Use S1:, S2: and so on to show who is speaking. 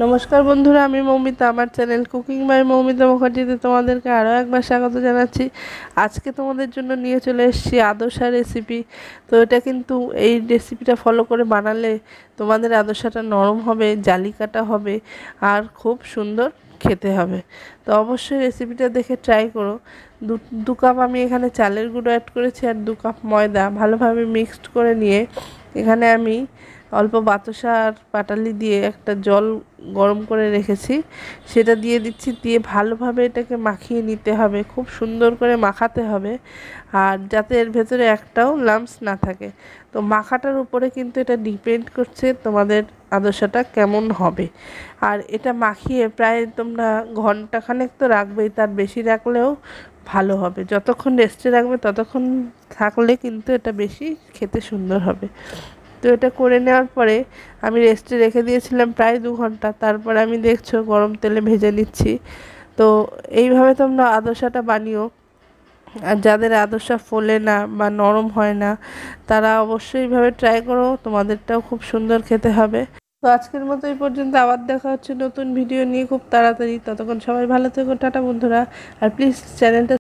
S1: নমস্কার বন্ধুরা, আমি মৌমিতা। আমার চ্যানেল কুকিং বাই মৌমিতা মুখার্জিতে তোমাদেরকে আরও একবার স্বাগত জানাচ্ছি। আজকে তোমাদের জন্য নিয়ে চলে এসেছি আদোসা রেসিপি। তো এটা কিন্তু এই রেসিপিটা ফলো করে বানালে তোমাদের আদোসাটা নরম হবে, জালি কাটা হবে আর খুব সুন্দর খেতে হবে। তো অবশ্যই রেসিপিটা দেখে ট্রাই করো। দু কাপ আমি এখানে চালের গুঁড়ো অ্যাড করেছি আর 2 কাপ ময়দা ভালোভাবে মিক্সড করে নিয়ে এখানে আমি অল্প বাতাসা আর পাটালি দিয়ে একটা জল গরম করে রেখেছি, সেটা দিয়ে দিচ্ছি। দিয়ে ভালোভাবে এটাকে মাখিয়ে নিতে হবে, খুব সুন্দর করে মাখাতে হবে আর যাতে এর ভেতরে একটাও লাম্পস না থাকে। তো মাখাটার উপরে কিন্তু এটা ডিপেন্ড করছে তোমাদের আদর্শটা কেমন হবে। আর এটা মাখিয়ে প্রায় তোমরা ঘন্টাখানেক তো রাখবেই, তার বেশি রাখলেও ভালো হবে। যতক্ষণ রেস্টে রাখবে ততক্ষণ থাকলে কিন্তু এটা বেশি খেতে সুন্দর হবে। তো এটা করে নেওয়ার পরে আমি রেস্টে রেখে দিয়েছিলাম প্রায় 2 ঘন্টা। তারপরে আমি দেখছো গরম তেলে ভেজে নিচ্ছি। তো এইভাবে তোমরা আদোসাটা বানিও। আর যাদের আদোসা ফোলে না বা নরম হয় না তারা অবশ্যই এইভাবে ট্রাই করো, তোমাদেরটাও খুব সুন্দর খেতে হবে। তো আজকের মতো এই পর্যন্ত, আবার দেখা হচ্ছে নতুন ভিডিও নিয়ে খুব তাড়াতাড়ি। ততক্ষণ সবাই ভালো থেকো, টাটা বন্ধুরা। আর প্লিজ চ্যানেলটা